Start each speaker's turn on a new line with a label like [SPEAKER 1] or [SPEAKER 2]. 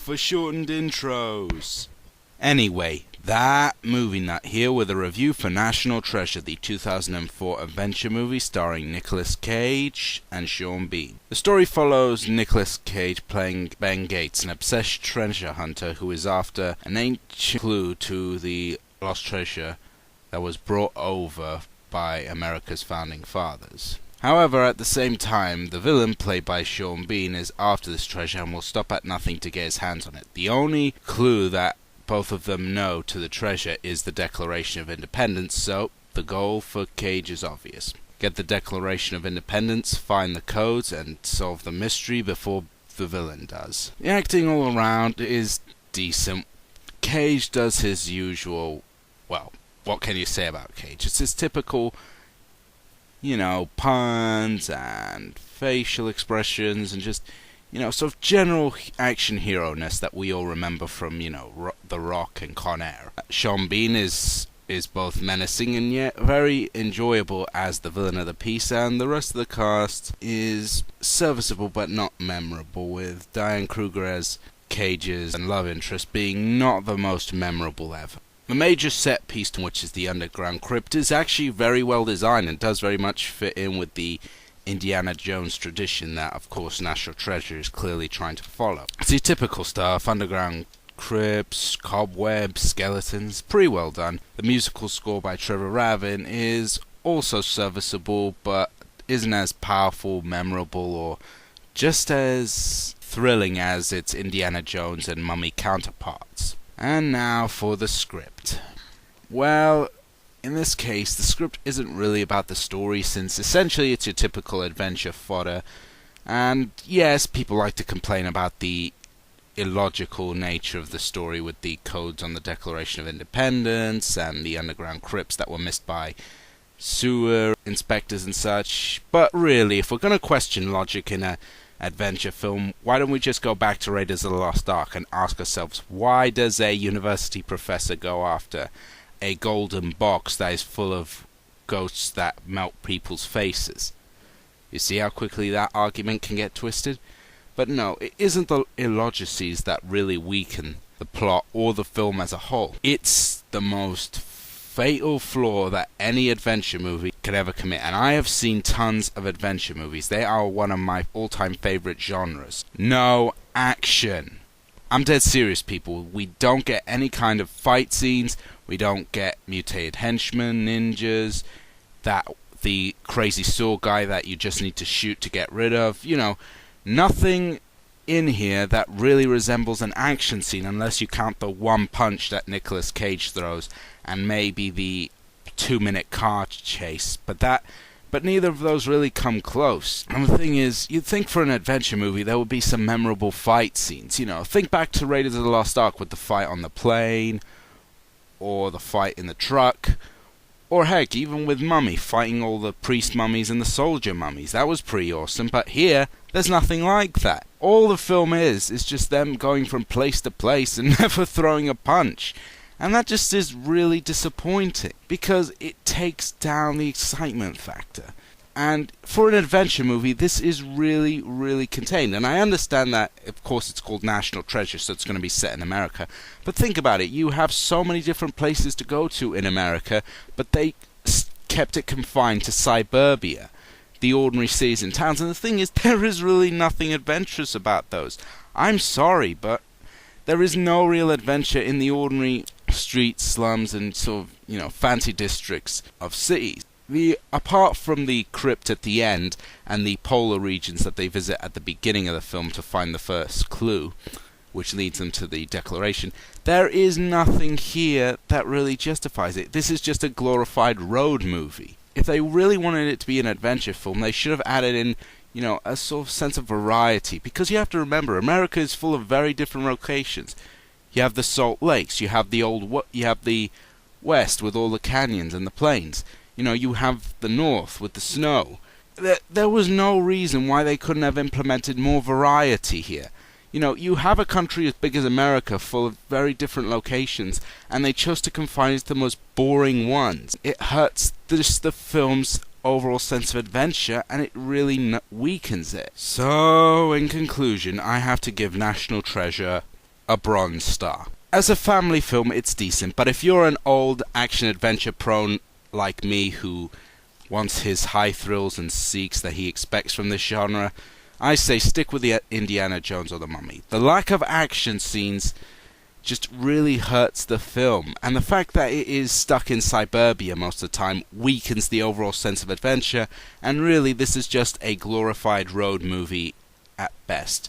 [SPEAKER 1] for shortened intros. Anyway, that movie nut here with a review for National Treasure, the 2004 adventure movie starring Nicolas Cage and Sean Bean. The story follows Nicolas Cage playing Ben Gates, an obsessed treasure hunter who is after an ancient clue to the lost treasure that was brought over by America's founding fathers. However, at the same time, the villain, played by Sean Bean, is after this treasure and will stop at nothing to get his hands on it. The only clue that both of them know to the treasure is the Declaration of Independence, so the goal for Cage is obvious. Get the Declaration of Independence, find the codes, and solve the mystery before the villain does. The acting all around is decent. Cage does his usual, well, what can you say about Cage? It's his typical, puns and facial expressions and just, sort of general action hero-ness that we all remember from, The Rock and Con Air. Sean Bean is both menacing and yet very enjoyable as the villain of the piece, and the rest of the cast is serviceable but not memorable, with Diane Kruger as Cage's and love interest being not the most memorable ever. The major set piece, which is the underground crypt, is actually very well designed and does very much fit in with the Indiana Jones tradition that, of course, National Treasure is clearly trying to follow. It's the typical stuff: underground crypts, cobwebs, skeletons, pretty well done. The musical score by Trevor Rabin is also serviceable, but isn't as powerful, memorable, or just as thrilling as its Indiana Jones and Mummy counterparts. And now for the script. Well, in this case, the script isn't really about the story, since essentially it's your typical adventure fodder. And yes, people like to complain about the illogical nature of the story with the codes on the Declaration of Independence and the underground crypts that were missed by sewer inspectors and such. But really, if we're going to question logic in a adventure film, why don't we just go back to Raiders of the Lost Ark and ask ourselves, why does a university professor go after a golden box that is full of ghosts that melt people's faces? You see how quickly that argument can get twisted? But no, it isn't the illogicies that really weaken the plot or the film as a whole. It's the most fatal flaw that any adventure movie could ever commit, and I have seen tons of adventure movies. They are one of my all-time favorite genres. No action. I'm dead serious, people. We don't get any kind of fight scenes. We don't get mutated henchmen, ninjas, the crazy sword guy that you just need to shoot to get rid of. Nothing in here that really resembles an action scene, unless you count the one punch that Nicolas Cage throws and maybe the 2-minute car chase, but neither of those really come close. And the thing is, you'd think for an adventure movie there would be some memorable fight scenes. Think back to Raiders of the Lost Ark with the fight on the plane, or the fight in the truck, or heck, even with Mummy, fighting all the priest mummies and the soldier mummies. That was pretty awesome, but here, there's nothing like that. All the film is just them going from place to place and never throwing a punch. And that just is really disappointing, because it takes down the excitement factor. And for an adventure movie, this is really, really contained. And I understand that, of course, it's called National Treasure, so it's going to be set in America. But think about it. You have so many different places to go to in America, but they kept it confined to suburbia, the ordinary cities and towns. And the thing is, there is really nothing adventurous about those. I'm sorry, but there is no real adventure in the ordinary streets, slums, and sort of, fancy districts of cities. Apart from the crypt at the end and the polar regions that they visit at the beginning of the film to find the first clue, which leads them to the Declaration, there is nothing here that really justifies it. This is just a glorified road movie. If they really wanted it to be an adventure film, they should have added in, a sort of sense of variety, because you have to remember, America is full of very different locations. You have the Salt Lakes, you have the West with all the canyons and the plains. You have the North with the snow. There was no reason why they couldn't have implemented more variety here. You have a country as big as America full of very different locations, and they chose to confine it to the most boring ones. It hurts the film's overall sense of adventure, and it really weakens it. So, in conclusion, I have to give National Treasure a bronze star. As a family film, it's decent, but if you're an old action-adventure prone like me who wants his high thrills and seeks that he expects from this genre, I say stick with the Indiana Jones or the Mummy. The lack of action scenes just really hurts the film, and the fact that it is stuck in suburbia most of the time weakens the overall sense of adventure, and really this is just a glorified road movie at best.